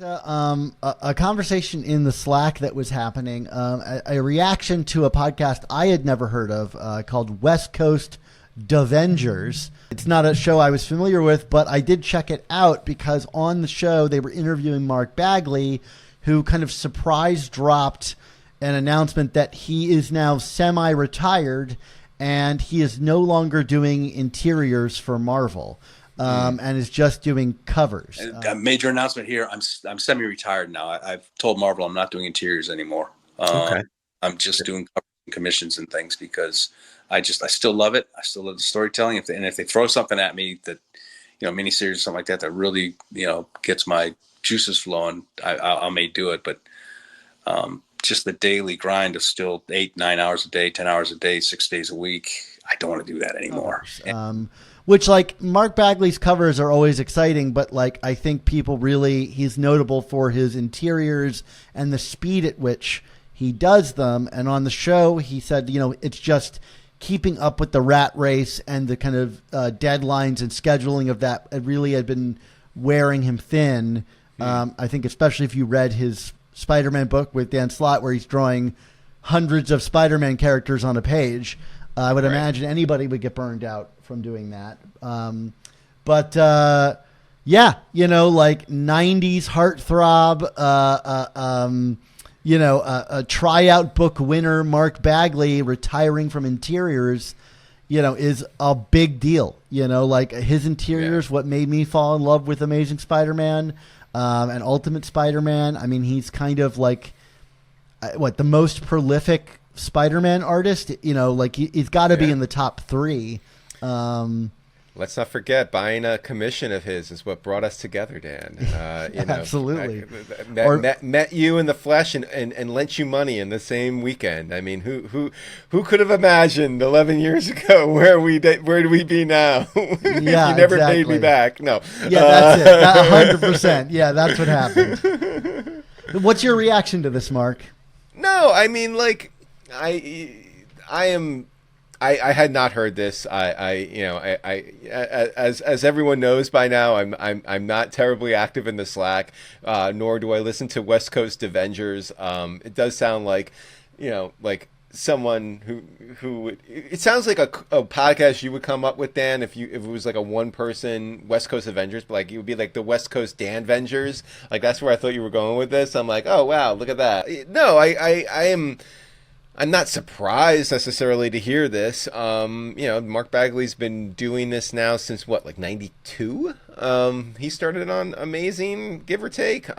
a conversation in the Slack that was happening, a reaction to a podcast I had never heard of called West Coast Davengers. It's not a show I was familiar with, but I did check it out because on the show they were interviewing Mark Bagley, who kind of surprise dropped an announcement that he is now semi-retired and he is no longer doing interiors for Marvel. And is just doing covers. A major announcement here. I'm semi-retired now. I've told Marvel I'm not doing interiors anymore. Okay. I'm just doing commissions and things because I still love it. I still love the storytelling. If they throw something at me that, miniseries or something like that, that really, gets my juices flowing, I may do it. But just the daily grind of still 8-9 hours a day, 10 hours a day, 6 days a week. I don't want to do that anymore. Which, like, Mark Bagley's covers are always exciting, but, like, I think people he's notable for his interiors and the speed at which he does them. And on the show, he said, it's just keeping up with the rat race and the kind of deadlines and scheduling of that. It really had been wearing him thin. I think especially if you read his Spider-Man book with Dan Slott, where he's drawing hundreds of Spider-Man characters on a page. I would imagine anybody would get burned out from doing that. But 90s heartthrob, a tryout book winner, Mark Bagley retiring from interiors, is a big deal. His interiors, what made me fall in love with Amazing Spider-Man and Ultimate Spider-Man. I mean, he's kind of like, the most prolific Spider-Man artist, he's got to be in the top 3. Let's not forget, buying a commission of his is what brought us together, Dan. Absolutely. Met you in the flesh and lent you money in the same weekend. I mean, who could have imagined 11 years ago where would we be now? If you never paid me back. No. Yeah, that's it. 100%. Yeah, that's what happened. What's your reaction to this, Mark? No, I mean, I had not heard this. As everyone knows by now, I'm not terribly active in the Slack, nor do I listen to West Coast Davengers. It does sound like, someone who would. It sounds like a podcast you would come up with, Dan, if it was like a one person West Coast Avengers, but like it would be like the West Coast Danvengers. Like that's where I thought you were going with this. I'm like, oh wow, look at that. No, I'm not surprised necessarily to hear this. Mark Bagley's been doing this now since what, 92? He started on Amazing, give or take.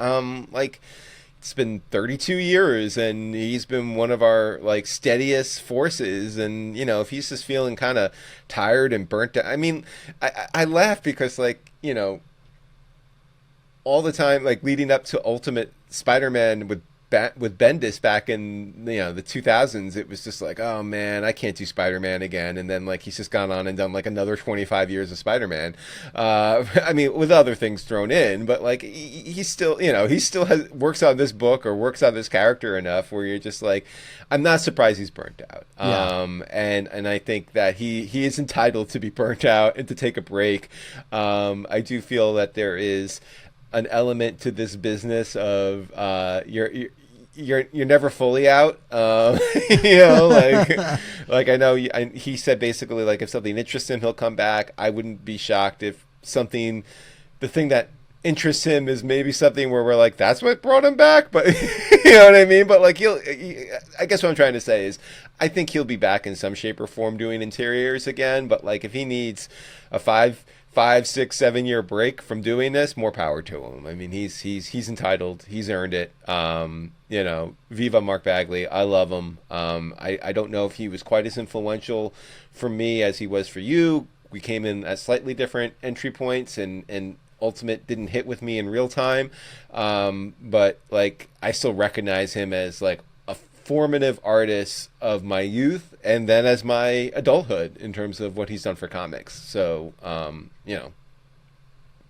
It's been 32 years, and he's been one of our steadiest forces. And if he's just feeling kind of tired and burnt out, I mean, I laugh because all the time leading up to Ultimate Spider-Man with Bendis back in the 2000s, it was just like, oh man, I can't do Spider-Man again. And then he's just gone on and done another 25 years of Spider-Man. I mean, with other things thrown in, but he still works on this book or works on this character enough where you're just I'm not surprised he's burnt out. Yeah. And I think that he is entitled to be burnt out and to take a break. I do feel that there is an element to this business of you're never fully out. I know he said basically if something interests him, he'll come back. I wouldn't be shocked if the thing that interests him is maybe something where we're that's what brought him back. But you know what I mean? But I guess what I'm trying to say is I think he'll be back in some shape or form doing interiors again. But if he needs a 5, 6, 7 year break from doing this, more power to him. I mean, he's entitled. He's earned it. Viva Mark Bagley. I love him. I don't know if he was quite as influential for me as he was for you. We came in at slightly different entry points, and Ultimate didn't hit with me in real time. But I still recognize him as a formative artist of my youth and then as my adulthood in terms of what he's done for comics. So,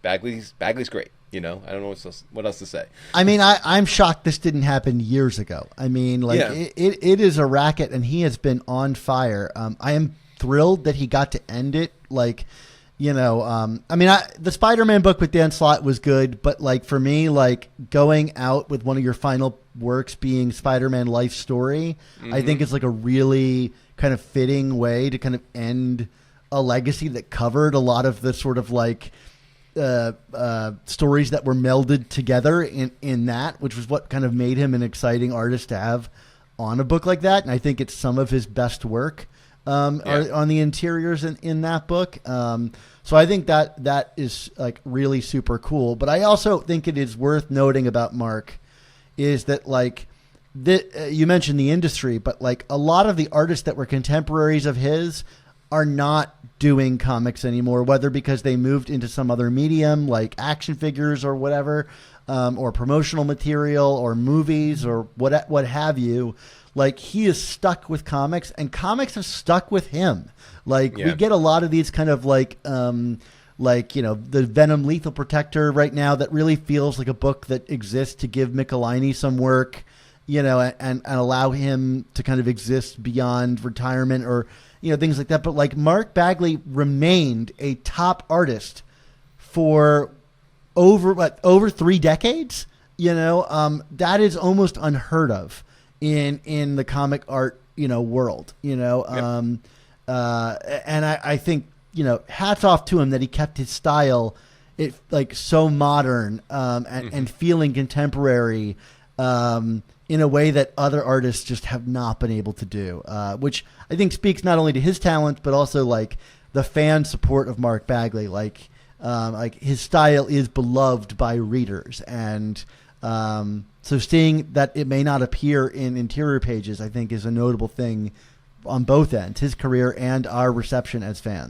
Bagley's great. I don't know what else to say. I mean, I'm shocked this didn't happen years ago. I mean, it is a racket and he has been on fire. I am thrilled that he got to end it I mean, the Spider-Man book with Dan Slott was good, but like for me, like going out with one of your final works being Spider-Man Life Story, I think is like a really kind of fitting way to kind of end a legacy that covered a lot of the sort of like stories that were melded together in that, which was what kind of made him an exciting artist to have on a book like that. And I think it's some of his best work are on the interiors in that book. So I think that is like really super cool. But I also think it is worth noting about Mark is that like you mentioned the industry, but like a lot of the artists that were contemporaries of his are not doing comics anymore, whether because they moved into some other medium like action figures or whatever, or promotional material or movies or what have you. Like he is stuck with comics, and comics have stuck with him. Like we get a lot of these kind of like the Venom Lethal Protector right now that really feels like a book that exists to give Michelini some work, and allow him to kind of exist beyond retirement or things like that. But like Mark Bagley remained a top artist for over 3 decades. That is almost unheard of in the comic art world. And I think hats off to him that he kept his style like so modern and feeling contemporary in a way that other artists just have not been able to do, which I think speaks not only to his talent but also like the fan support of Mark Bagley. Like his style is beloved by readers, and so seeing that it may not appear in interior pages, I think, is a notable thing on both ends, his career and our reception as fans.